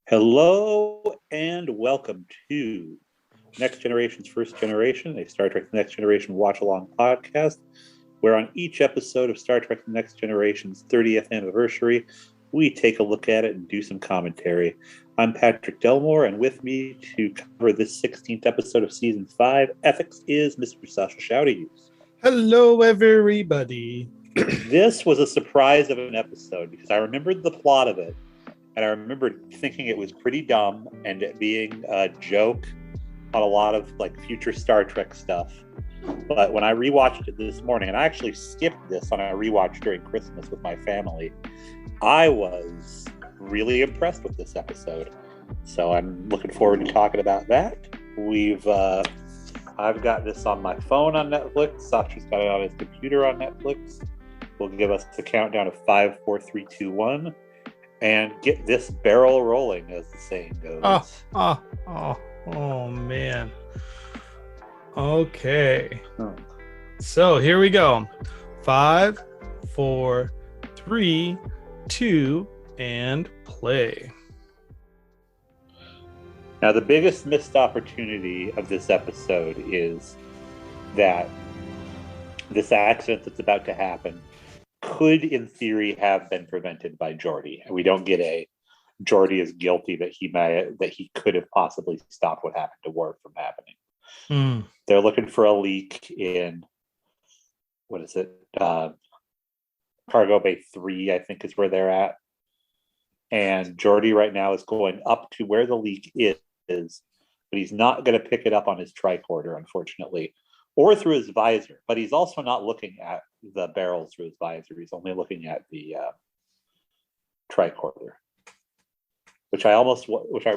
Hello and welcome to Next Generation's First Generation, a Star Trek The Next Generation watch-along podcast, where on each episode of Star Trek The Next Generation's 30th anniversary, we take a look at it and do some commentary. I'm Patrick Delmore, and with me to cover this 16th episode of Season 5, Ethics, is Mr. Sascha Shouty. Hello, everybody. This was a surprise of an episode because I remembered the plot of it. And I remember thinking it was pretty dumb and it being a joke on a lot of like future Star Trek stuff. But when I rewatched it this morning, and I actually skipped this on a rewatch during Christmas with my family, I was really impressed with this episode. So I'm looking forward to talking about that. I've got this on my phone on Netflix. Sasha's got it on his computer on Netflix. We'll give us the countdown of 5, 4, 3, 2, 1. And get this barrel rolling, as the saying goes. Oh, man. Okay. So here we go. 5, 4, 3, 2, and play. Now, the biggest missed opportunity of this episode is that this accident that's about to happen could, in theory, have been prevented by Geordi. And we don't get a Geordi is guilty that he could have possibly stopped what happened to Worf from happening. They're looking for a leak in, what is it? Cargo Bay 3, I think, is where they're at. And Geordi right now is going up to where the leak is, but he's not going to pick it up on his tricorder, unfortunately, or through his visor. But he's also not looking at the barrels through his visor. He's only looking at the tricorder, which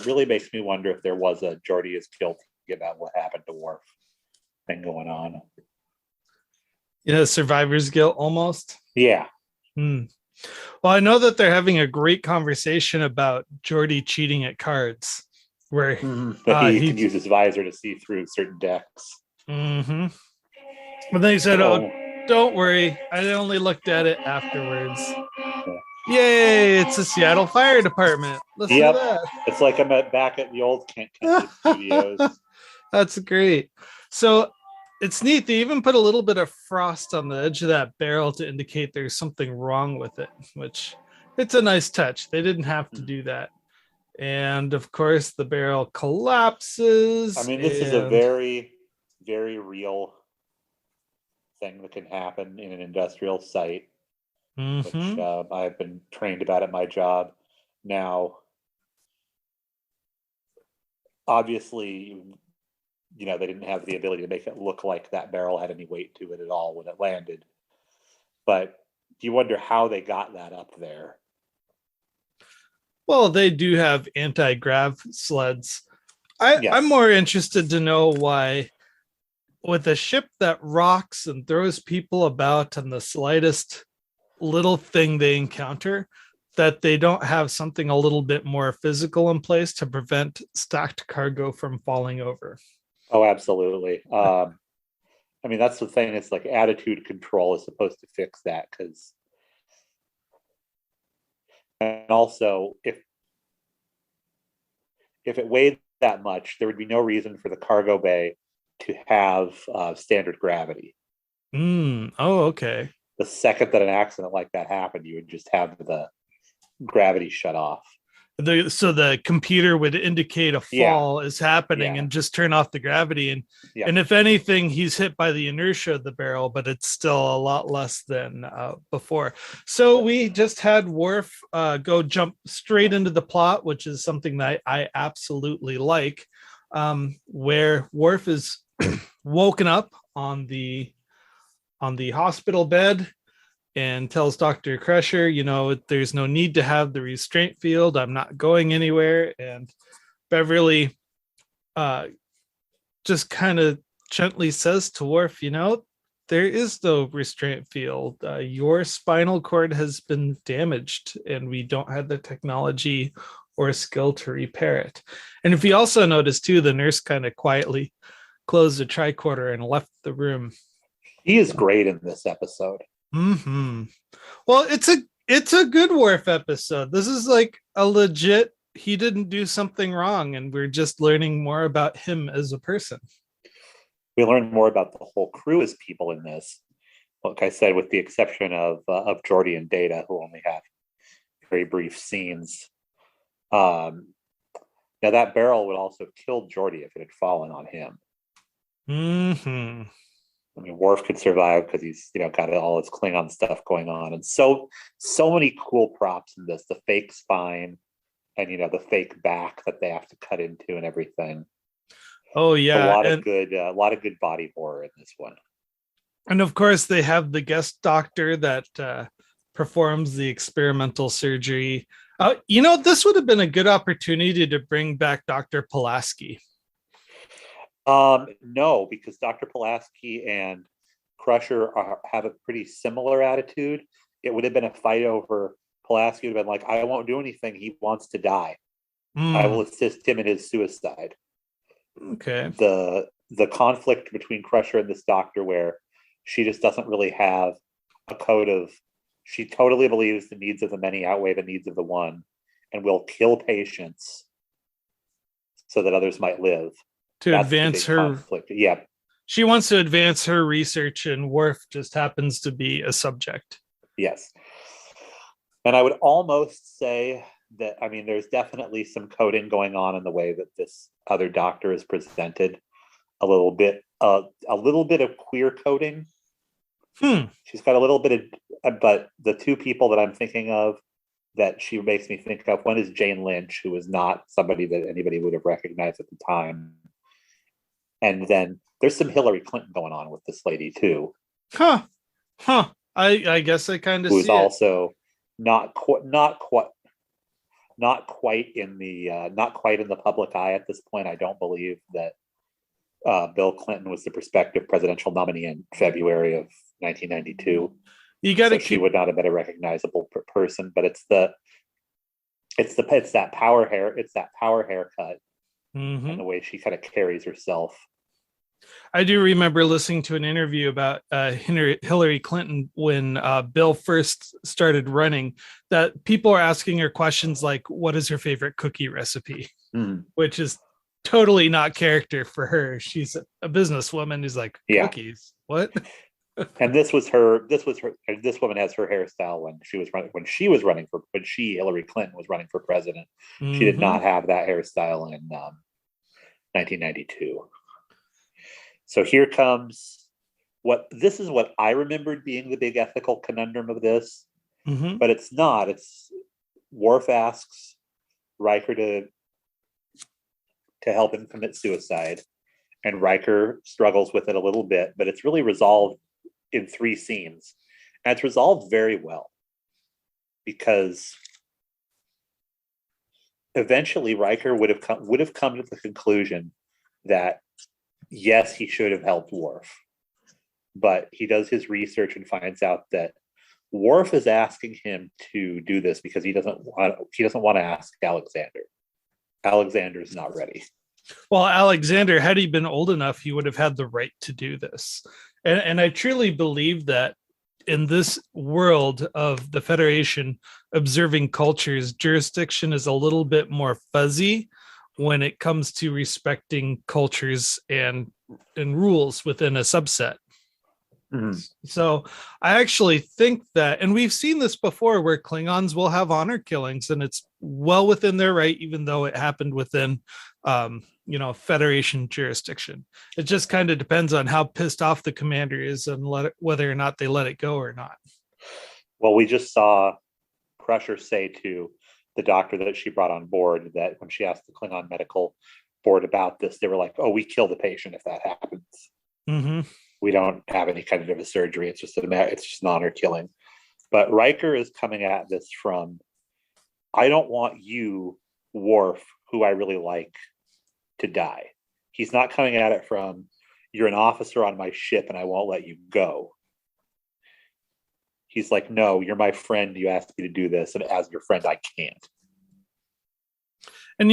really makes me wonder if there was a Geordi is guilty about what happened to Worf thing going on. Survivor's guilt almost. Yeah. Well, I know that they're having a great conversation about Geordi cheating at cards, where he can use his visor to see through certain decks. But then he said, don't worry, I only looked at it afterwards. Yay, it's the Seattle Fire Department. Listen to that. It's like I'm back at the old Kent Studios. That's great. So it's neat. They even put a little bit of frost on the edge of that barrel to indicate there's something wrong with it, which it's a nice touch. They didn't have to do that. And of course, the barrel collapses. I mean, this is a very, very real thing that can happen in an industrial site, which I've been trained about at my job. Now, obviously, they didn't have the ability to make it look like that barrel had any weight to it at all when it landed. But do you wonder how they got that up there? Well, they do have anti-grav sleds. I'm more interested to know why, with a ship that rocks and throws people about and the slightest little thing they encounter, that they don't have something a little bit more physical in place to prevent stacked cargo from falling over. Oh, absolutely. I mean, that's the thing. It's like attitude control is supposed to fix that, and also if it weighed that much, there would be no reason for the cargo bay to have standard gravity. Oh, okay. The second that an accident like that happened, you would just have the gravity shut off. So the computer would indicate a fall is happening and just turn off the gravity. And if anything, he's hit by the inertia of the barrel, but it's still a lot less than before. So we just had Worf go jump straight into the plot, which is something that I absolutely like, where Worf is woken up on the hospital bed and tells Dr. Crusher, there's no need to have the restraint field. I'm not going anywhere. And Beverly just kind of gently says to Worf, there is no restraint field. Your spinal cord has been damaged and we don't have the technology or skill to repair it. And if you also notice too, the nurse kind of quietly closed the tricorder and left the room. He is great in this episode. Well, it's a good Worf episode. This is like a legit he didn't do something wrong, and we're just learning more about him as a person. We learn more about the whole crew as people in this. Like I said, with the exception of Geordi and Data, who only have very brief scenes. Now that barrel would also have killed Geordi if it had fallen on him. Mm-hmm. I mean, Worf could survive because he's, got all his Klingon stuff going on, and so many cool props in this. The fake spine, and the fake back that they have to cut into, and everything. Oh yeah, a lot of good body horror in this one. And of course, they have the guest doctor that performs the experimental surgery. This would have been a good opportunity to bring back Dr. Pulaski. No, because Dr. Pulaski and Crusher have a pretty similar attitude. It would have been a fight over. Pulaski would have been like, I won't do anything. He wants to die. I will assist him in his suicide. Okay. The conflict between Crusher and this doctor, where she just doesn't really have a code of, she totally believes the needs of the many outweigh the needs of the one, and will kill patients so that others might live. To advance her conflict. Yeah. She wants to advance her research, and Worf just happens to be a subject. Yes. And I would almost say that, there's definitely some coding going on in the way that this other doctor is presented. A little bit of queer coding. She's got a little bit of, but the two people that I'm thinking of that she makes me think of, one is Jane Lynch, who is not somebody that anybody would have recognized at the time. And then there's some Hillary Clinton going on with this lady too. I guess I kind of see who's also not quite in the public eye at this point. I don't believe that Bill Clinton was the prospective presidential nominee in February of 1992. She would not have been a recognizable person, but it's that power haircut, and the way she kind of carries herself. I do remember listening to an interview about Hillary Clinton when Bill first started running, that people are asking her questions like, what is her favorite cookie recipe? Which is totally not character for her. She's a businesswoman who's like, cookies? What? And this woman has her hairstyle when Hillary Clinton was running for president. She did not have that hairstyle in 1992. So here comes this is what I remembered being the big ethical conundrum of this, but it's not. It's Worf asks Riker to help him commit suicide, and Riker struggles with it a little bit, but it's really resolved in 3 scenes, and it's resolved very well, because eventually Riker would have come to the conclusion that yes, he should have helped Worf, but he does his research and finds out that Worf is asking him to do this because he doesn't want to ask Alexander. Alexander's not ready. Well, Alexander, had he been old enough, he would have had the right to do this. And I truly believe that in this world of the Federation observing cultures, jurisdiction is a little bit more fuzzy when it comes to respecting cultures and rules within a subset. So I actually think that, and we've seen this before, where Klingons will have honor killings, and it's well within their right, even though it happened within Federation jurisdiction. It just kind of depends on how pissed off the commander is and whether or not they let it go or not. Well, we just saw Crusher say to the doctor that she brought on board that when she asked the Klingon medical board about this, they were like, oh, we kill the patient if that happens. We don't have any kind of a surgery. It's just an honor killing. But Riker is coming at this from, I don't want you, Worf, who I really like, to die. He's not coming at it from, you're an officer on my ship and I won't let you go. He's like, no, you're my friend. You asked me to do this, and as your friend, I can't. And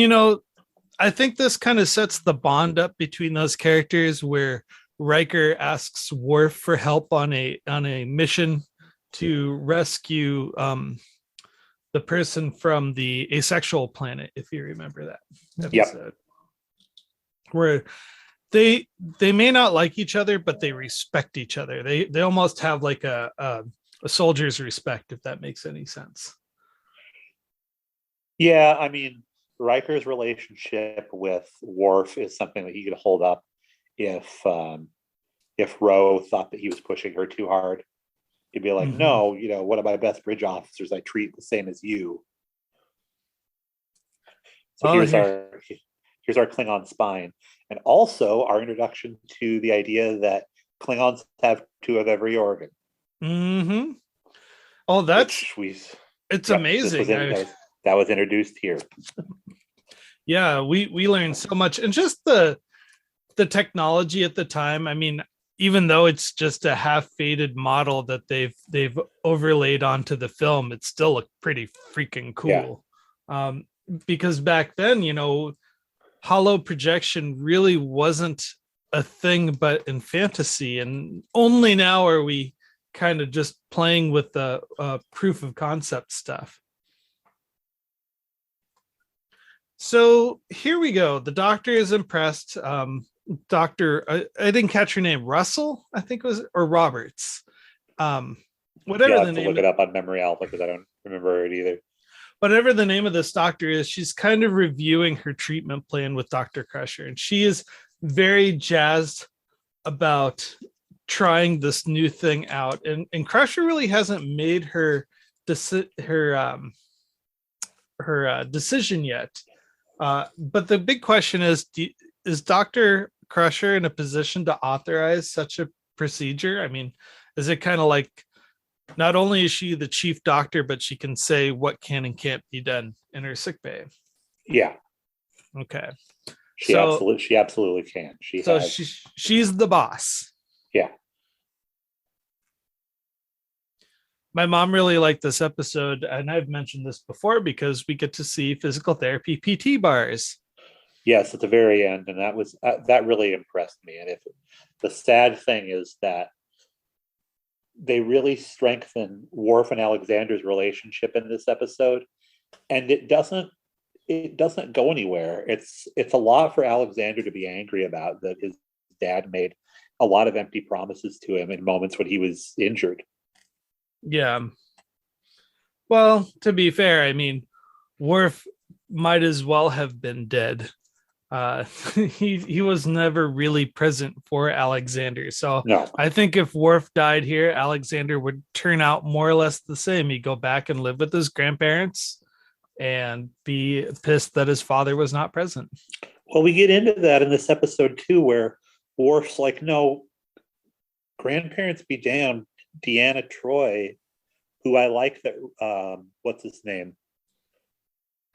I think this kind of sets the bond up between those characters, where Riker asks Worf for help on a mission to rescue the person from the asexual planet, if you remember that Yep. episode, where they may not like each other, but they respect each other. They almost have like a soldier's respect, if that makes any sense. Yeah, I mean, Riker's relationship with Worf is something that he could hold up if Ro thought that he was pushing her too hard. He'd be like, no, one of my best bridge officers I treat the same as you. So here's our Klingon spine. And also our introduction to the idea that Klingons have 2 of every organ. Mm-hmm. Oh, it's amazing. That was introduced here. Yeah, we learned so much. And just the technology at the time, I mean, even though it's just a half-faded model that they've overlaid onto the film, it still looked pretty freaking cool. Yeah. Because back then, hollow projection really wasn't a thing but in fantasy, and only now are we kind of just playing with the proof of concept stuff. So here we go. The Doctor is impressed. Doctor, I didn't catch her name. Russell, I think it was, or Roberts. Whatever the name. Look it up on Memory Alpha because I don't remember it either. Whatever the name of this doctor is, she's kind of reviewing her treatment plan with Dr. Crusher, and she is very jazzed about trying this new thing out. And Crusher really hasn't made her decision yet. But the big question is Dr. Crusher in a position to authorize such a procedure? I mean, is it kind of like, not only is she the chief doctor, but she can say what can and can't be done in her sickbay? Yeah. Okay. She absolutely can. She's the boss. Yeah. My mom really liked this episode, and I've mentioned this before, because we get to see physical therapy PT bars. Yes, at the very end, and that really impressed me. And the sad thing is that they really strengthen Worf and Alexander's relationship in this episode, and it doesn't go anywhere. It's a lot for Alexander to be angry about, that his dad made a lot of empty promises to him in moments when he was injured. Yeah. Well, to be fair, I mean, Worf might as well have been dead. He was never really present for Alexander. So no. I think if Worf died here, Alexander would turn out more or less the same. He'd go back and live with his grandparents and be pissed that his father was not present. Well, we get into that in this episode too, where Worf's like, no, grandparents be damned. Deanna Troi, who I like that, what's his name?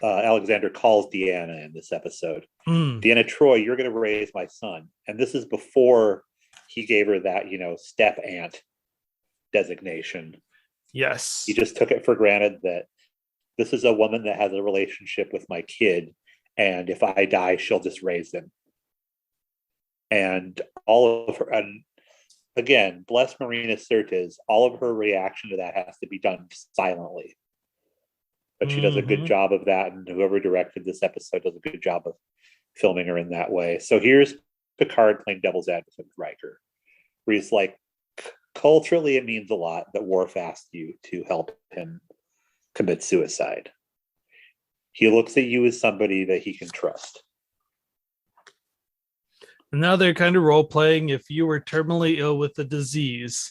Alexander calls Deanna in this episode. Deanna Troi, you're going to raise my son. And this is before he gave her that, step aunt designation. Yes. He just took it for granted that this is a woman that has a relationship with my kid, and if I die, she'll just raise him. And all of her, and again, bless Marina Sirtis, all of her reaction to that has to be done silently. But she does a good job of that, and whoever directed this episode does a good job of filming her in that way. So here's Picard playing devil's advocate with Riker, where he's like, culturally, it means a lot that Worf asked you to help him commit suicide. He looks at you as somebody that he can trust. Now they're kind of role-playing if you were terminally ill with a disease.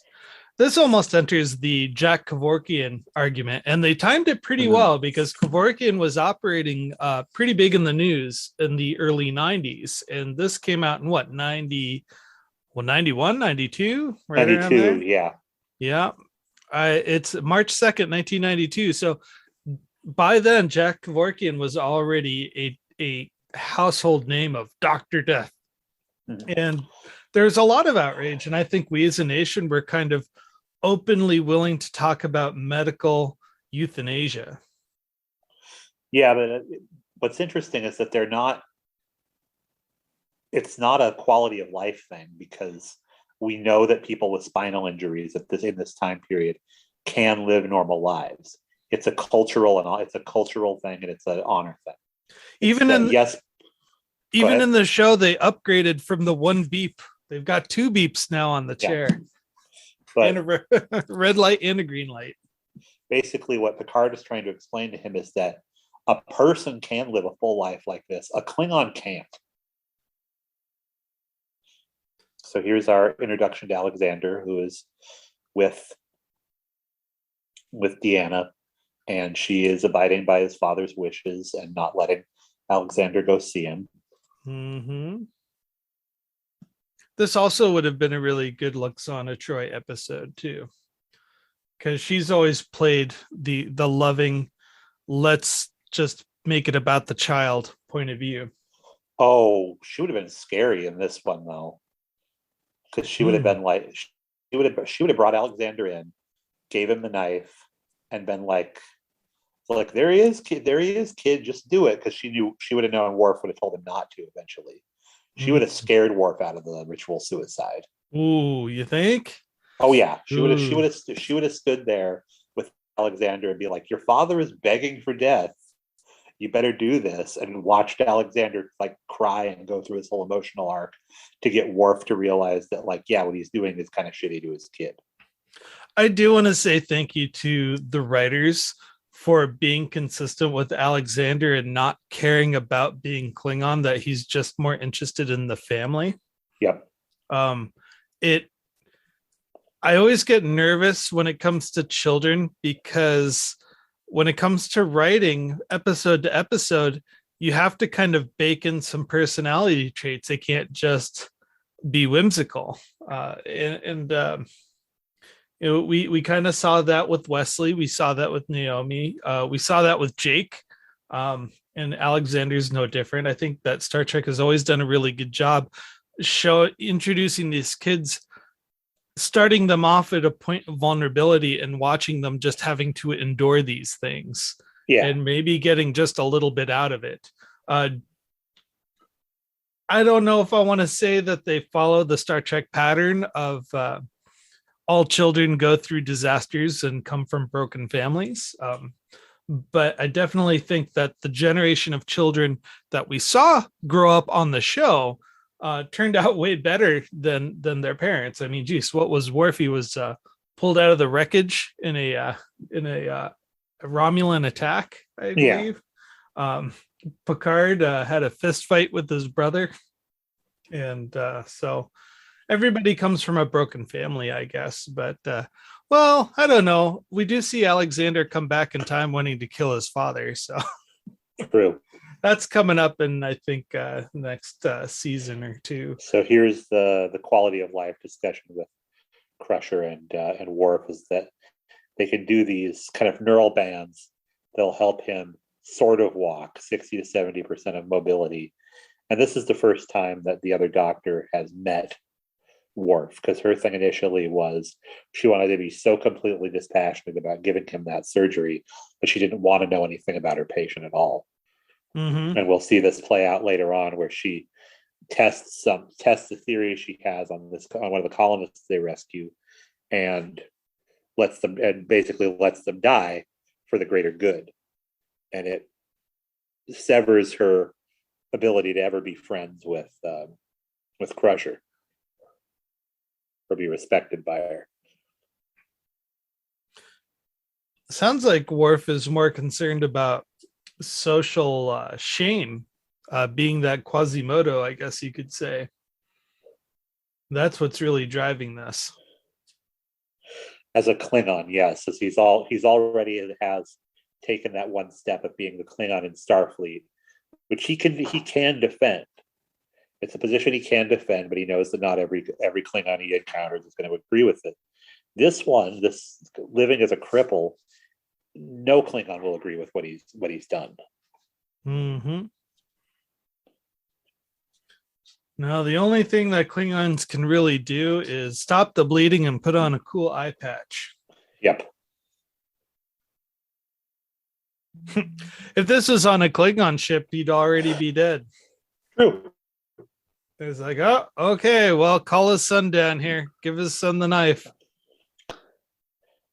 This almost enters the Jack Kevorkian argument, and they timed it pretty well, because Kevorkian was operating pretty big in the news in the early 90s, and this came out in what, 91, 92? Right 92, yeah. Yeah. It's March 2nd, 1992. So by then, Jack Kevorkian was already a household name of Dr. Death. And there's a lot of outrage, and I think we as a nation were kind of openly willing to talk about medical euthanasia. Yeah, but what's interesting is that it's not a quality of life thing, because we know that people with spinal injuries in this time period can live normal lives. it's a cultural thing, and it's an honor thing. Even in the show, they upgraded from the one beep. They've got two beeps now on the chair, but and a red light and a green light. Basically, what Picard is trying to explain to him is that a person can live a full life like this. A Klingon can't. So here's our introduction to Alexander, who is with Deanna, and she is abiding by his father's wishes and not letting Alexander go see him. Mm-hmm. This also would have been a really good Lwaxana Troi episode too, because she's always played the loving, let's just make it about the child point of view. Oh, she would have been scary in this one though, because she would have been like, she would have brought Alexander in, gave him the knife, and been like, there he is, kid, just do it, because she would have known Worf would have told him not to eventually. She would have scared Worf out of the ritual suicide. Ooh, you think? Oh yeah, she would have stood there with Alexander and be like, "Your father is begging for death. You better do this," and watched Alexander like cry and go through his whole emotional arc to get Worf to realize that, like, yeah, what he's doing is kind of shitty to his kid. I do want to say thank you to the writers for being consistent with Alexander and not caring about being Klingon, that he's just more interested in the family. Yep. I always get nervous when it comes to children, because when it comes to writing episode to episode, you have to kind of bake in some personality traits. They can't just be whimsical. We kind of saw that with Wesley. We saw that with Naomi. We saw that with Jake. And Alexander's no different. I think that Star Trek has always done a really good job introducing these kids, starting them off at a point of vulnerability and watching them just having to endure these things. Yeah. And maybe getting just a little bit out of it. I don't know if I want to say that they follow the Star Trek pattern of all children go through disasters and come from broken families. But I definitely think that the generation of children that we saw grow up on the show turned out way better than their parents. I mean, geez, what was Worf? He was pulled out of the wreckage in a Romulan attack, I believe. Yeah. Picard had a fist fight with his brother, and so everybody comes from a broken family, I guess. But well, I don't know. We do see Alexander come back in time wanting to kill his father, so true. That's coming up in, I think, next season or two. So here's the quality of life discussion with Crusher and Worf, is that they can do these kind of neural bands. They'll help him sort of walk 60 to 70% of mobility. And this is the first time that the other doctor has met Worf, because her thing initially was she wanted to be so completely dispassionate about giving him that surgery, but she didn't want to know anything about her patient at all. Mm-hmm. And we'll see this play out later on, where she tests the theory she has on one of the colonists they rescue, and basically lets them die for the greater good. And it severs her ability to ever be friends with Crusher or be respected by her. Sounds like Worf is more concerned about social shame, being that Quasimodo, I guess you could say. That's what's really driving this. As a Klingon, yes, as he's already has taken that one step of being the Klingon in Starfleet, which he can defend. It's a position he can defend, but he knows that not every Klingon he encounters is going to agree with it. This living as a cripple, no Klingon will agree with what he's done. Mm-hmm. Now, the only thing that Klingons can really do is stop the bleeding and put on a cool eye patch. Yep. If this was on a Klingon ship, he'd already be dead. True. It's like, oh, okay, well, call his son down here. Give his son the knife.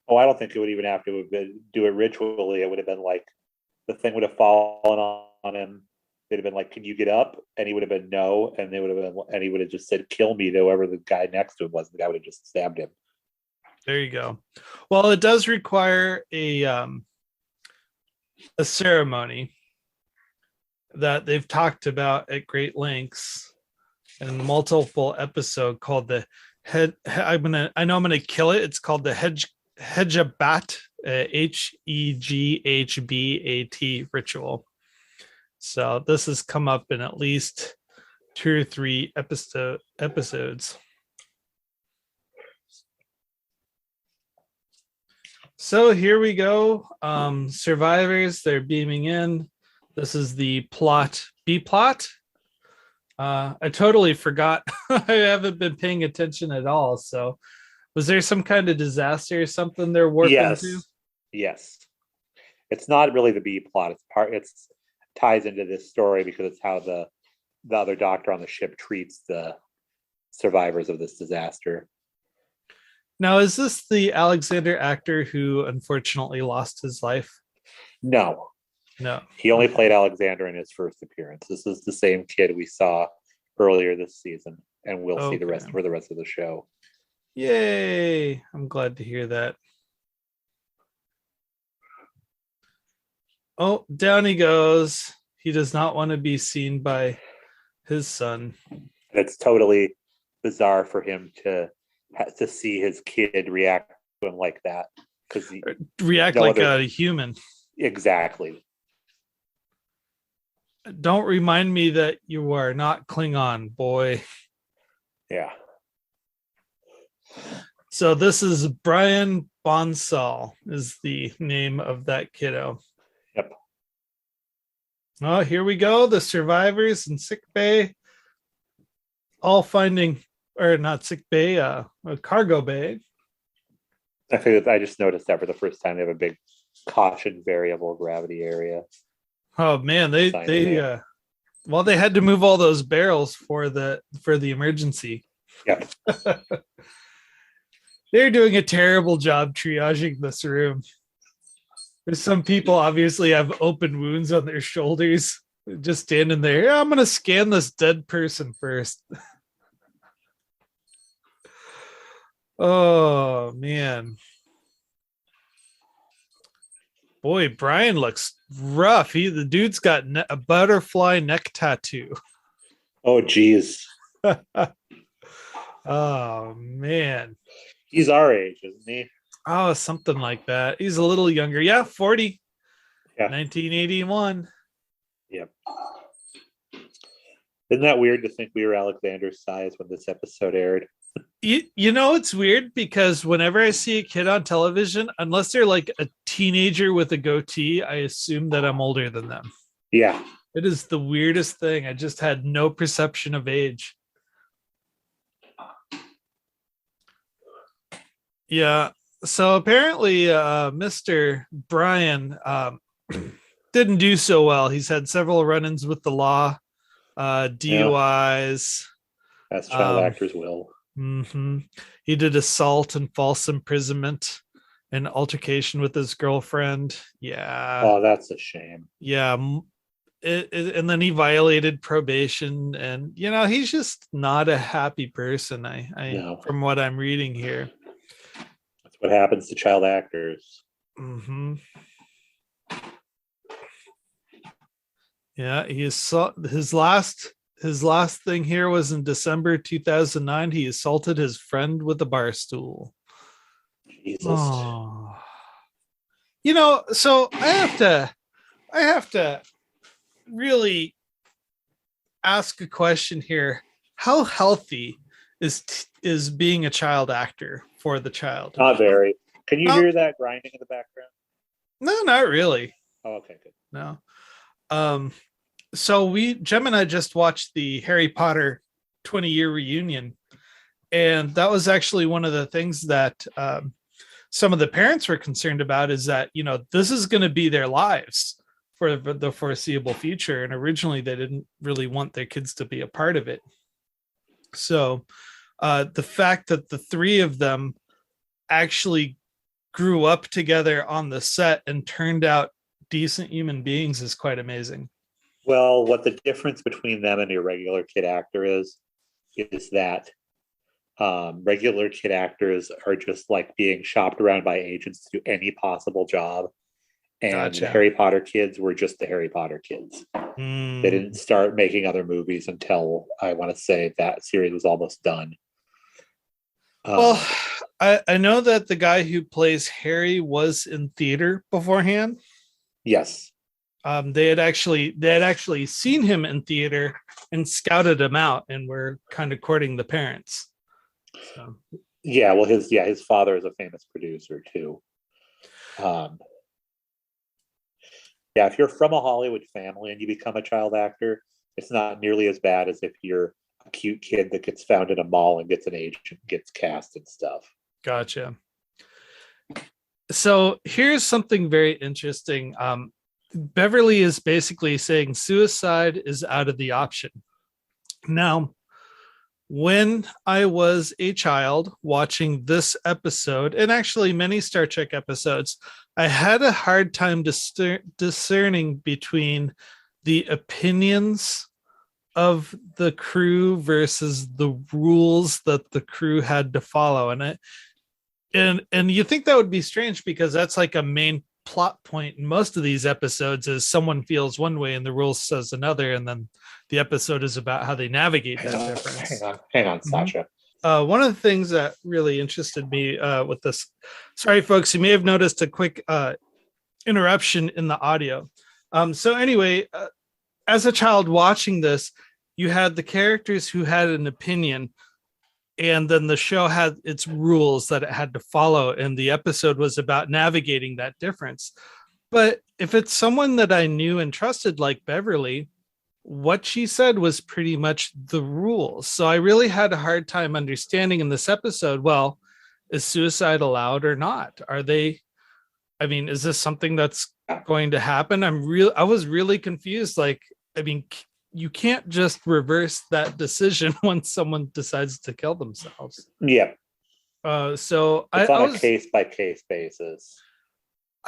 Oh, I don't think it would even have to do it ritually. It would have been like the thing would have fallen on him. They'd have been like, "Can you get up?" And he would have been no, and they would have been, and he would have just said, "Kill me," to whoever the guy next to him was. The guy would have just stabbed him. There you go. Well, it does require a ceremony that they've talked about at great lengths in multiple episode called the I know I'm gonna kill it. It's called the Heghbat, Heghbat ritual. So this has come up in at least 2 or 3 episodes. So here we go. Survivors, they're beaming in. This is the plot B plot. I totally forgot. I haven't been paying attention at all. So was there some kind of disaster or something they're warping to? Yes. It's not really the B plot. It's ties into this story because it's how the other doctor on the ship treats the survivors of this disaster. Now, is this the Alexander actor who unfortunately lost his life? No. He only played Alexander in his first appearance. This is the same kid we saw earlier this season, and we'll see the rest for the rest of the show. Yay! I'm glad to hear that. Oh, down he goes. He does not want to be seen by his son. It's totally bizarre for him to see his kid react to him like that, because react like a human. Exactly. Don't remind me that you are not Klingon, boy. Yeah. So this is Brian Bonsall is the name of that kiddo. Yep. Oh, here we go. The survivors in sick bay, all finding, or not sick bay, a cargo bay. I just noticed that for the first time they have a big caution variable gravity area. Oh man, they had to move all those barrels for the emergency. Yep. They're doing a terrible job triaging this room. There's some people obviously have open wounds on their shoulders, just standing there. Yeah, I'm gonna scan this dead person first. Oh man. Boy, Brian looks rough. The dude's got a butterfly neck tattoo. Oh, geez. Oh, man. He's our age, isn't he? Oh, something like that. He's a little younger. Yeah, 40. Yeah. 1981. Yep. Isn't that weird to think we were Alexander's size when this episode aired? You know, it's weird because whenever I see a kid on television, unless they're like a teenager with a goatee, I assume that I'm older than them. Yeah. It is the weirdest thing. I just had no perception of age. Yeah. So apparently, Mr. Brian didn't do so well. He's had several run-ins with the law, DUIs. Yeah. As child actors will. Mm-hmm. He did assault and false imprisonment and altercation with his girlfriend. Yeah. Oh, that's a shame. Yeah. And then he violated probation, and he's just not a happy person. No. From what I'm reading here. That's what happens to child actors. Mm-hmm. Yeah, he saw his last thing here was in December 2009. He assaulted his friend with a bar stool. Jesus. Oh. So I have to really ask a question here. How healthy is being a child actor for the child? Not very. Can you hear that grinding in the background? No, not really. Oh, okay, good. No. So Jem and I just watched the Harry Potter 20-year reunion, and that was actually one of the things that some of the parents were concerned about, is that this is going to be their lives for the foreseeable future, and originally they didn't really want their kids to be a part of it. So the fact that the three of them actually grew up together on the set and turned out decent human beings is quite amazing. Well, what the difference between them and a regular kid actor is that regular kid actors are just like being shopped around by agents to do any possible job. And Gotcha. The Harry Potter kids were just the Harry Potter kids. They didn't start making other movies until, I want to say, that series was almost done. Well, I know that the guy who plays Harry was in theater beforehand. Yes. They had actually seen him in theater and scouted him out, and were kind of courting the parents. So. Yeah, well, his father is a famous producer too. Yeah, if you're from a Hollywood family and you become a child actor, it's not nearly as bad as if you're a cute kid that gets found in a mall and gets an agent and gets cast and stuff. Gotcha. So here's something very interesting. Beverly is basically saying suicide is out of the option. Now, when I was a child watching this episode, and actually many Star Trek episodes, I had a hard time discerning between the opinions of the crew versus the rules that the crew had to follow. And you think that would be strange, because that's like a main plot point in most of these episodes, is someone feels one way and the rules says another, and then the episode is about how they navigate that difference. Hang on, Sascha. One of the things that really interested me with this, sorry folks, you may have noticed a quick interruption in the audio. So anyway, as a child watching this, you had the characters who had an opinion, and then the show had its rules that it had to follow, and the episode was about navigating that difference. But if it's someone that I knew and trusted, like Beverly, what she said was pretty much the rules. So I really had a hard time understanding in this episode, well, is suicide allowed or not? Is this something that's going to happen? I was really confused. Like, you can't just reverse that decision when someone decides to kill themselves. Yeah. So it's on a case by case basis.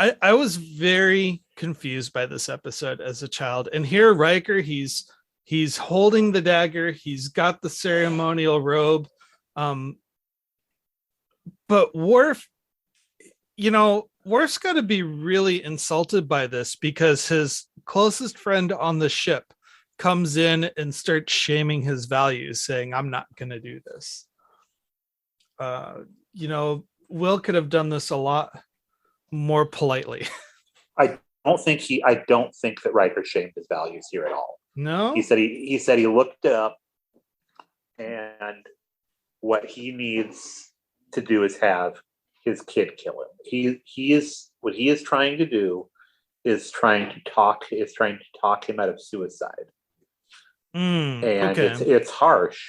I was very confused by this episode as a child. And here Riker, he's holding the dagger, he's got the ceremonial robe. But Worf's got to be really insulted by this, because his closest friend on the ship comes in and starts shaming his values, saying, I'm not going to do this. Will could have done this a lot more politely. I don't think that Riker shamed his values here at all. No, he said he looked up, and what he needs to do is have his kid kill him. What he is trying to do is trying to talk him out of suicide. It's harsh,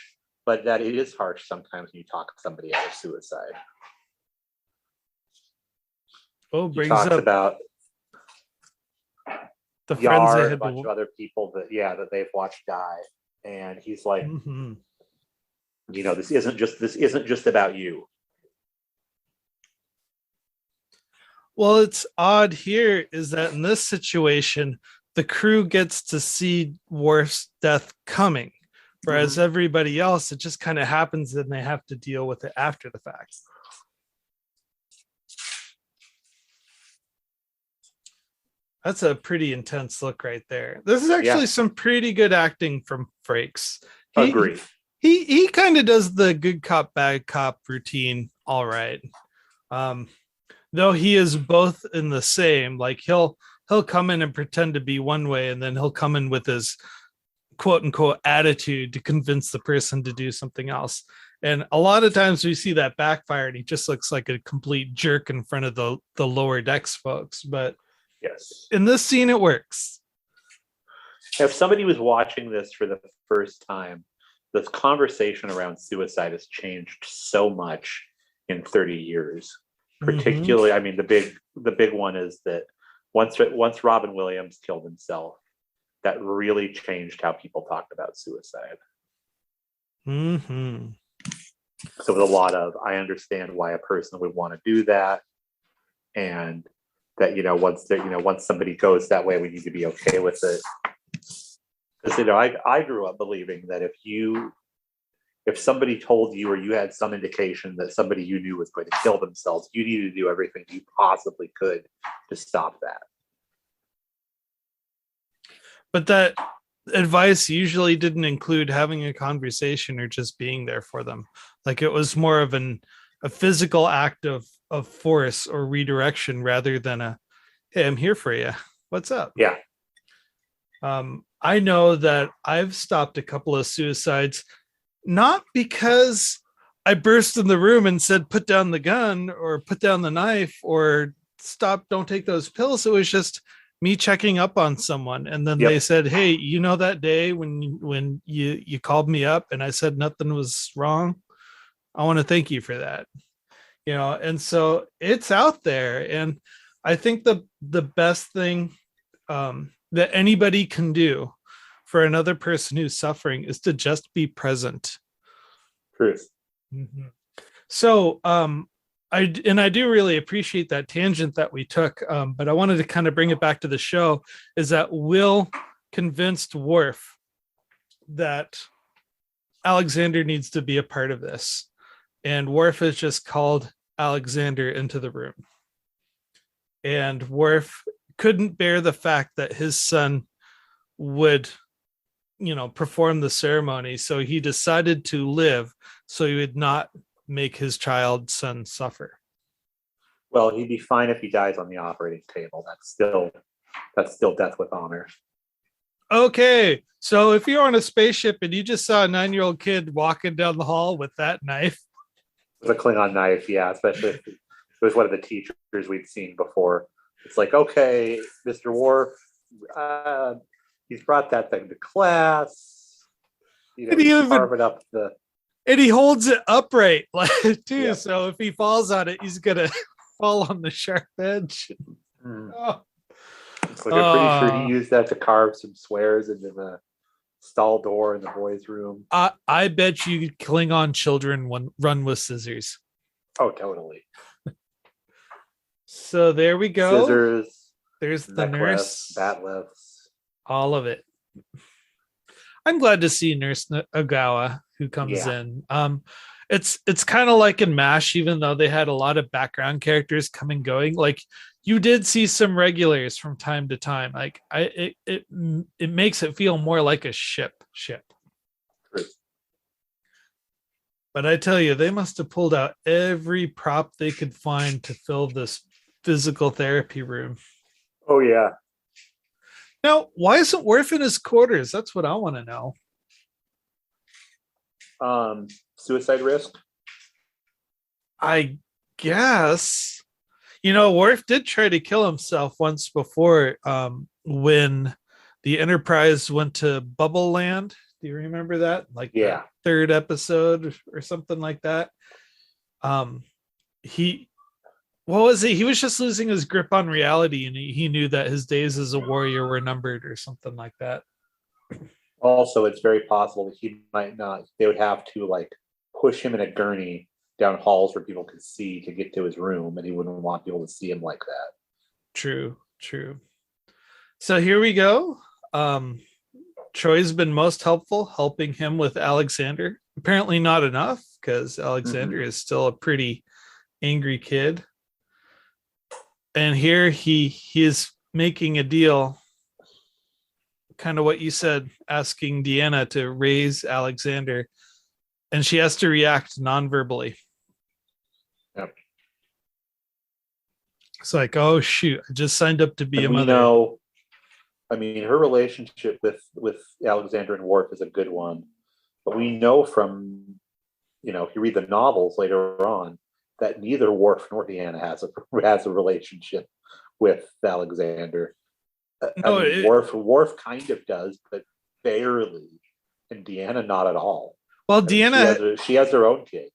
but that it is harsh sometimes when you talk somebody out of suicide. He talks about the friends they had had a bunch of other people that they've watched die, and he's like, this isn't just about you. Well, it's odd here is that in this situation, the crew gets to see Worf's death coming, whereas everybody else, it just kind of happens and they have to deal with it after the fact. That's a pretty intense look right there. This is actually some pretty good acting from Frakes. Agree. He kind of does the good cop, bad cop routine all right. Though he is both in the same, like he'll come in and pretend to be one way, and then he'll come in with his quote unquote attitude to convince the person to do something else. And a lot of times we see that backfire, and he just looks like a complete jerk in front of the lower decks folks. But yes, in this scene, it works. If somebody was watching this for the first time, the conversation around suicide has changed so much in 30 years. Particularly, the big one is that once Robin Williams killed himself, that really changed how people talked about suicide. So with a lot of, I understand why a person would want to do that. and that once somebody goes that way, we need to be okay with it. Because I grew up believing that if somebody told you or you had some indication that somebody you knew was going to kill themselves, you needed to do everything you possibly could to stop that. But that advice usually didn't include having a conversation or just being there for them. Like it was more of a physical act of force or redirection rather than hey, I'm here for you. What's up? Yeah. I know that I've stopped a couple of suicides, not because I burst in the room and said, put down the gun or put down the knife or stop, don't take those pills. It was just me checking up on someone. And then they said, hey, that day when you called me up and I said nothing was wrong, I want to thank you for that. And so it's out there. And I think the best thing that anybody can do for another person who's suffering is to just be present. Truth. Mm-hmm. So I do really appreciate that tangent that we took, but I wanted to kind of bring it back to the show, is that Will convinced Worf that Alexander needs to be a part of this. And Worf has just called Alexander into the room. And Worf couldn't bear the fact that his son would, perform the ceremony. So he decided to live so he would not make his child's son suffer. Well, he'd be fine if he dies on the operating table. That's still death with honor. Okay, so if you're on a spaceship and you just saw a 9-year-old kid walking down the hall with that knife, with a Klingon knife, yeah, especially if it was one of the teachers we'd seen before. It's like, okay, Mr. Worf, he's brought that thing to class. He's carving up the. And he holds it upright, like too. Yeah. So if he falls on it, he's gonna fall on the sharp edge. Oh. It's like I'm pretty sure he used that to carve some swears into the stall door in the boys' room. I bet you Klingon children run with scissors. Oh, totally. So there we go. Scissors. There's the nurse. Bat lifts. All of it. I'm glad to see Nurse Ogawa who comes in. It's kind of like in MASH, even though they had a lot of background characters come and going. Like you did see some regulars from time to time. Like it makes it feel more like a ship. True. But I tell you, they must have pulled out every prop they could find to fill this physical therapy room. Oh yeah. Now, why isn't Worf in his quarters? That's what I want to know. Suicide risk? I guess. Worf did try to kill himself once before when the Enterprise went to Bubble Land. Do you remember that? Like the third episode or something like that. What was it? He was just losing his grip on reality, and he knew that his days as a warrior were numbered or something like that. Also, it's very possible that he might not. They would have to push him in a gurney down halls where people could see to get to his room, and he wouldn't want people to see him like that. True. So here we go. Troy's been most helpful, helping him with Alexander. Apparently not enough, because Alexander is still a pretty angry kid. And here he is making a deal, kind of what you said, asking Deanna to raise Alexander, and she has to react non-verbally. Yep. It's like, oh shoot, I just signed up to be a mother. Her relationship with Alexander and Worf is a good one, but we know from, if you read the novels later on, that neither Worf nor Deanna has a relationship with Alexander. Worf kind of does, but barely, and Deanna not at all. Well, Deanna, she has her own kids.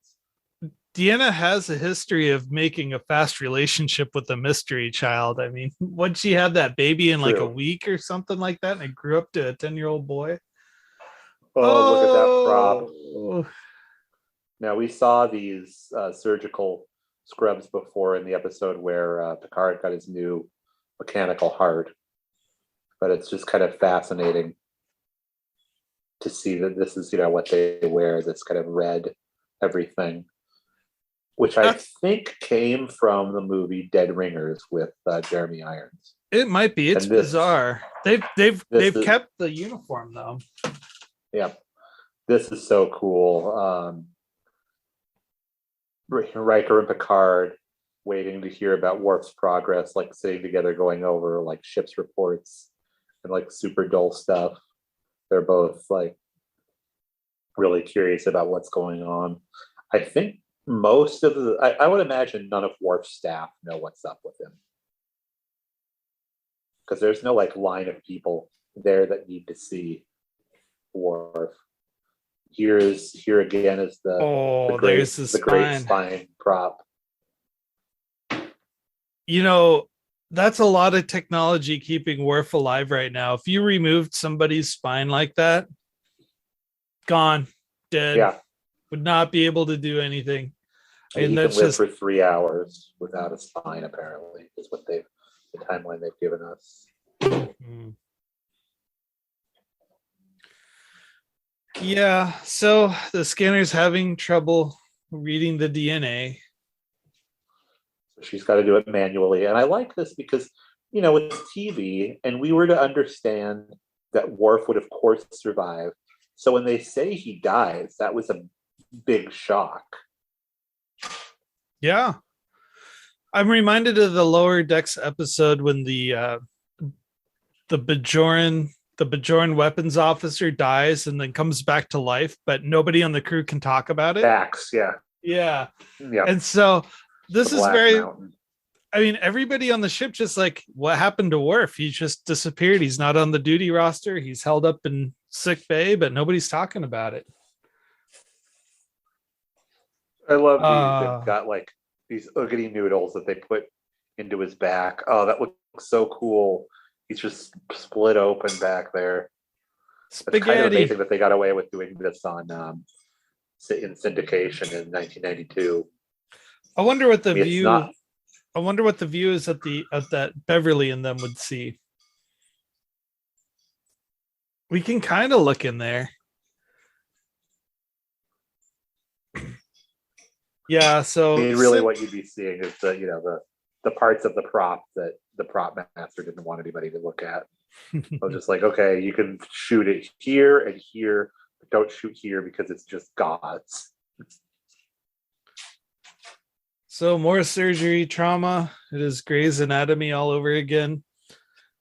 Deanna has a history of making a fast relationship with a mystery child. I mean, when she had that baby in like a week or something like that, and it grew up to a 10-year-old boy. Oh, look at that prop. Now, we saw these surgical Scrubs before in the episode where Picard got his new mechanical heart, but it's just kind of fascinating to see that this is, what they wear, this kind of red everything, which I think came from the movie Dead Ringers with Jeremy Irons. It might be. It's bizarre. They've kept the uniform though. Yeah, this is so cool. Riker and Picard waiting to hear about Worf's progress, like sitting together going over like ship's reports and like super dull stuff. They're both like really curious about what's going on. I think most of I would imagine none of Worf's staff know what's up with him, because there's no like line of people there that need to see Worf. Here again is the great spine prop. That's a lot of technology keeping Worf alive right now. If you removed somebody's spine like that, gone, dead, would not be able to do anything. And that's can live for 3 hours without a spine, apparently, is what the timeline they've given us. Mm. Yeah, so the scanner's having trouble reading the DNA. So she's got to do it manually. And I like this because, it's TV, and we were to understand that Worf would, of course, survive. So when they say he dies, that was a big shock. Yeah. I'm reminded of the Lower Decks episode when the Bajoran weapons officer dies and then comes back to life, but nobody on the crew can talk about it. Facts, yeah. Yeah. And so this is very Mountain. I mean, everybody on the ship just like, what happened to Worf? He just disappeared. He's not on the duty roster. He's held up in sick bay, but nobody's talking about it. I love they've got like these oogity noodles that they put into his back. Oh, that looks so cool. He's just split open back there. Spaghetti. It's kind of amazing that they got away with doing this on in syndication in 1992. I wonder what the view is at that Beverly and them would see. We can kind of look in there. Yeah, so really what you'd be seeing is the parts of the prop that the prop master didn't want anybody to look at. I was just like, okay, you can shoot it here and here, but don't shoot here because it's just gods. So more surgery trauma. It is Grey's Anatomy all over again.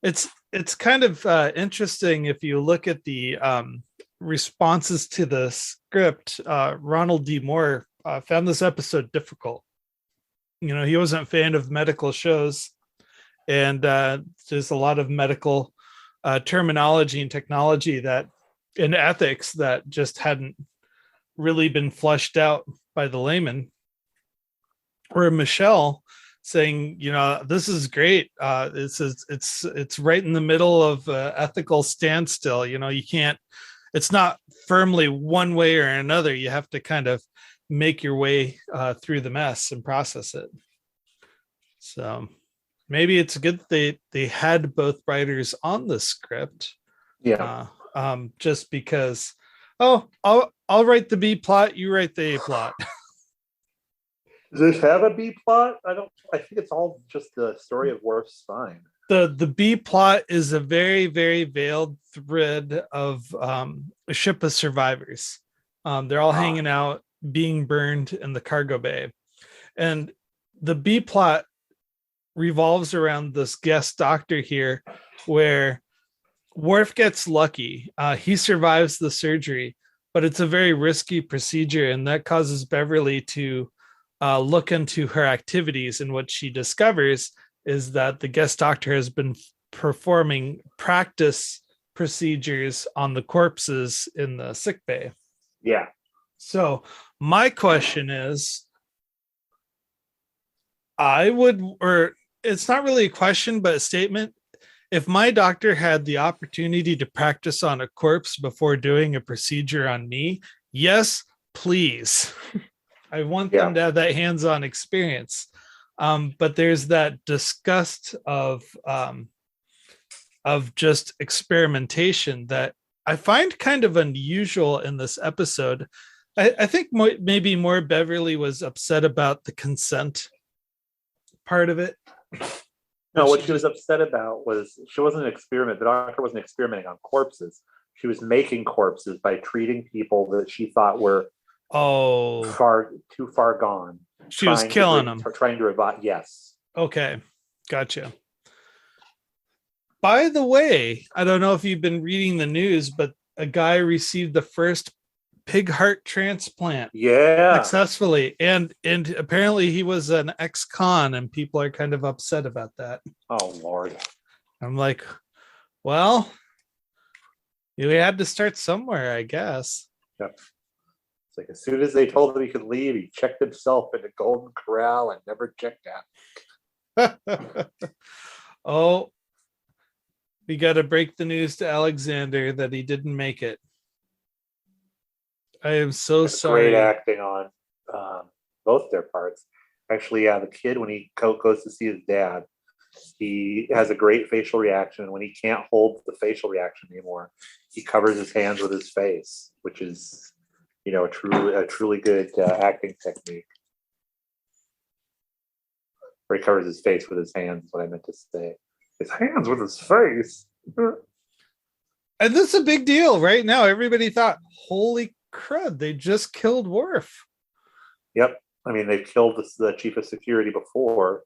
It's kind of interesting if you look at the responses to the script. Ronald D. Moore found this episode difficult. He wasn't a fan of medical shows, and there's a lot of medical terminology and technology that in ethics that just hadn't really been fleshed out by the layman. Or Michelle saying, this is great. It's right in the middle of ethical standstill. You can't. It's not firmly one way or another. You have to kind of make your way through the mess and process it. So maybe it's good that they had both writers on the script. Yeah. Just because, I'll write the B plot, you write the A plot. Does this have a B plot? I think it's all just the story of Worf's spine. The B plot is a very, very veiled thread of a ship of survivors. They're all hanging out, being burned in the cargo bay. And the B plot revolves around this guest doctor here where Worf gets lucky. He survives the surgery, but it's a very risky procedure, and that causes Beverly to look into her activities. And what she discovers is that the guest doctor has been performing practice procedures on the corpses in the sick bay. Yeah. So my question is, it's not really a question, but a statement. If my doctor had the opportunity to practice on a corpse before doing a procedure on me, yes, please. I want them to have that hands-on experience. But there's that disgust of just experimentation that I find kind of unusual in this episode. I think maybe more Beverly was upset about the consent part of it. No, what she was upset about was she wasn't an experiment. The doctor wasn't experimenting on corpses. She was making corpses by treating people that she thought were too far gone. She was killing them. Trying to revive. Yes. Okay. Gotcha. By the way, I don't know if you've been reading the news, but a guy received the first pig heart transplant successfully, and apparently he was an ex-con, and people are kind of upset about that. Oh Lord. I'm like, well, you had to start somewhere, I guess. Yep. It's like as soon as they told him he could leave, he checked himself in the Golden Corral and never checked out. Oh, we got to break the news to Alexander that he didn't make it. I am so sorry. Great acting on both their parts. Actually, the kid, when he goes to see his dad, he has a great facial reaction. When he can't hold the facial reaction anymore, he covers his hands with his face, which is, a truly good acting technique. Or he covers his face with his hands, is what I meant to say. His hands with his face. And this is a big deal right now. Everybody thought, holy crud, they just killed Worf. Yep. I mean, they've killed the chief of security before.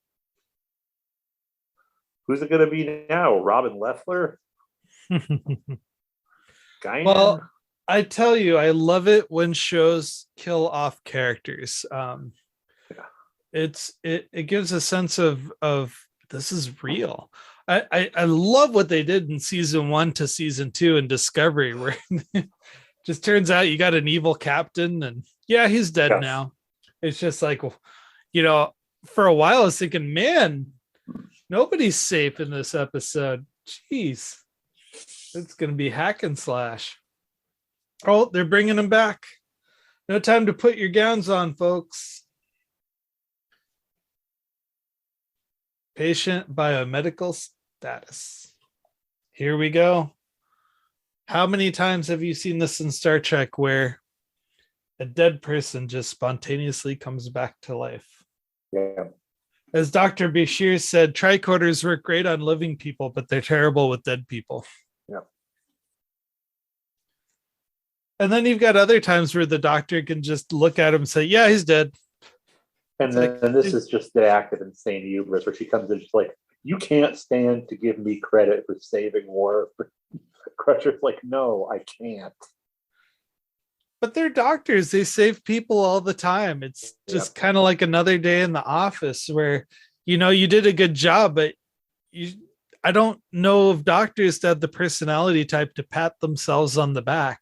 Who's it going to be now? Robin Leffler? Well, I tell you, I love it when shows kill off characters. It gives a sense of this is real. I love what they did in season 1 to season 2 in Discovery, where just turns out you got an evil captain, and he's dead now. It's just like, for a while I was thinking, man, nobody's safe in this episode. Jeez, it's gonna be hack and slash. Oh, they're bringing him back. No time to put your gowns on, folks. Patient biomedical status. Here we go. How many times have you seen this in Star Trek where a dead person just spontaneously comes back to life? Yeah. As Dr. Bashir said, tricorders work great on living people, but they're terrible with dead people. Yeah. And then you've got other times where the doctor can just look at him and say, yeah, he's dead. And then this is just the act of insane hubris where she comes in just like, you can't stand to give me credit for saving Worf. Crusher's like, no, I can't. But they're doctors. They save people all the time. It's just kind of like another day in the office where, you did a good job, but I don't know of doctors that have the personality type to pat themselves on the back.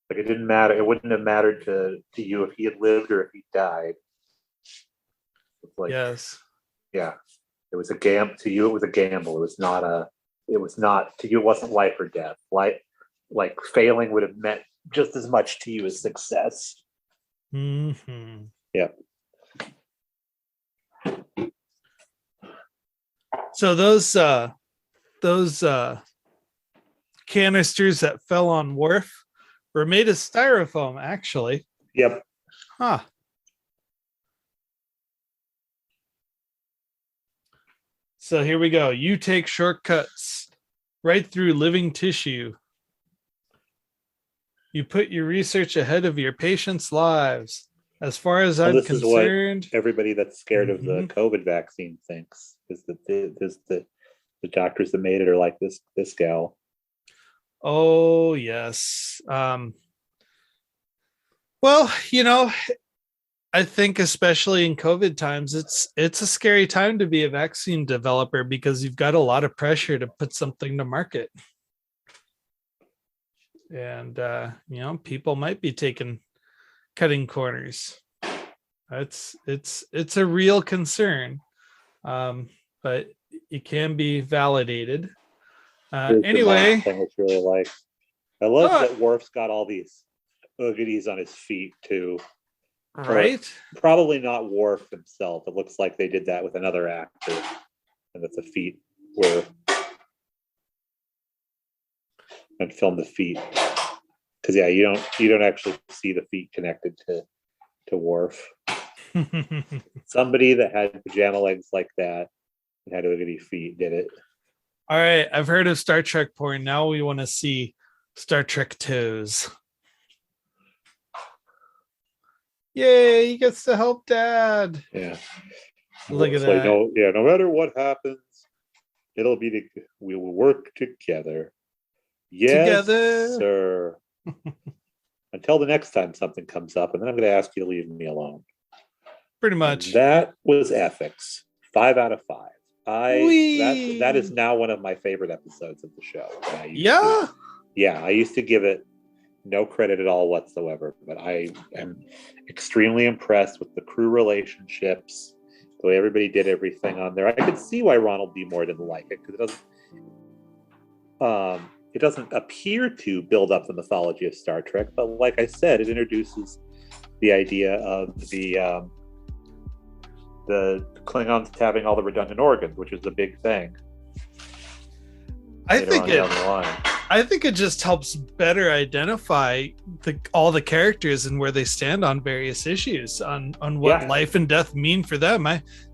Like it didn't matter. It wouldn't have mattered to you if he had lived or if he died. It's like, yes. Yeah. It was a gamble. To you, it was a gamble. It was not to you, it wasn't life or death. Like failing would have meant just as much to you as success. Mm-hmm. Yeah. So those canisters that fell on Worf were made of styrofoam, actually. Yep. Huh. So here we go. You take shortcuts right through living tissue. You put your research ahead of your patients' lives. As far as I'm concerned, is what everybody that's scared of the COVID vaccine thinks, is that the doctors that made it are like this gal. Oh yes. Well, I think especially in COVID times, it's a scary time to be a vaccine developer because you've got a lot of pressure to put something to market. And people might be cutting corners. It's a real concern. But it can be validated. Anyway, thing it's really I love that Worf's got all these oogies on his feet too. Right? Probably not Worf himself. It looks like they did that with another actor, and that the feet were and filmed the feet. Because you don't actually see the feet connected to Worf. Somebody that had pajama legs like that and had wiggity feet did it. All right, I've heard of Star Trek porn. Now we want to see Star Trek toes. Yay, he gets to help Dad. Yeah. Look at that. No matter what happens, we will work together. Yes, together. Sir. Until the next time something comes up, and then I'm going to ask you to leave me alone. Pretty much. And that was Ethics. 5 out of 5. That is now one of my favorite episodes of the show. I used to give it no credit at all whatsoever, but I am extremely impressed with the crew relationships, the way everybody did everything on there. I could see why Ronald D. Moore didn't like it, because it doesn't appear to build up the mythology of Star Trek, but like I said, it introduces the idea of the Klingons having all the redundant organs, which is a big thing. I think it just helps better identify all the characters and where they stand on various issues on what life and death mean for them.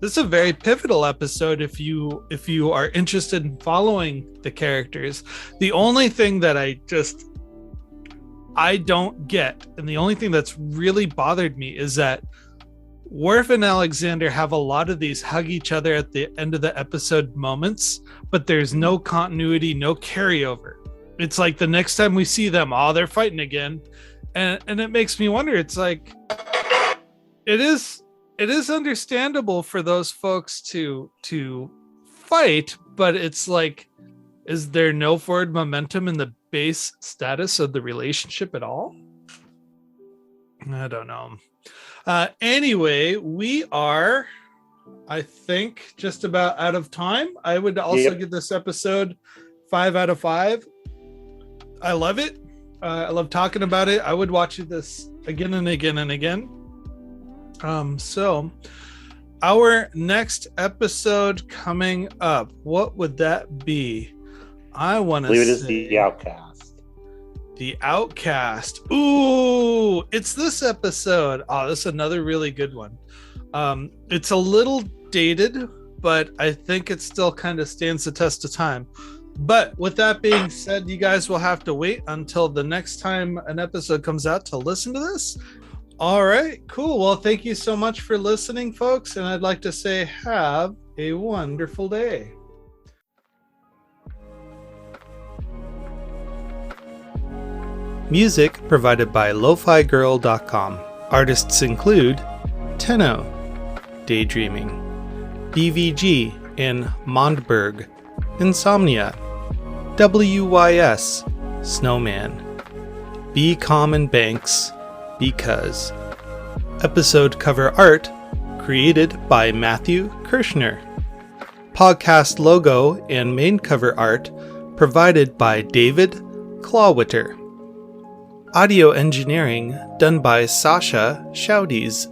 This is a very pivotal episode if you are interested in following the characters. The only thing that I don't get, and the only thing that's really bothered me, is that Worf and Alexander have a lot of these hug each other at the end of the episode moments, but there's no continuity, no carryover. It's like the next time we see them, they're fighting again. And it makes me wonder, it's like, it is understandable for those folks to fight, but it's like, is there no forward momentum in the base status of the relationship at all? I don't know. Anyway, we are, I think, just about out of time. I would also give this episode 5 out of 5. I love it. I love talking about it. I would watch this again and again and again. So our next episode coming up, what would that be? I want to say... it is The Outcast. The Outcast. Ooh, it's this episode. This is another really good one. It's a little dated, but I think it still kind of stands the test of time. But with that being said, you guys will have to wait until the next time an episode comes out to listen to this. All right, cool. Well, thank you so much for listening, folks. And I'd like to say have a wonderful day. Music provided by lofigirl.com. Artists include Tenno, Daydreaming, BVG and Mondberg, Insomnia, WYS, Snowman, Bcalm and Banks, Because. Episode cover art created by Matthew Kirshner. Podcast logo and main cover art provided by David Clawwitter. Audio engineering done by Sascha Schaudies.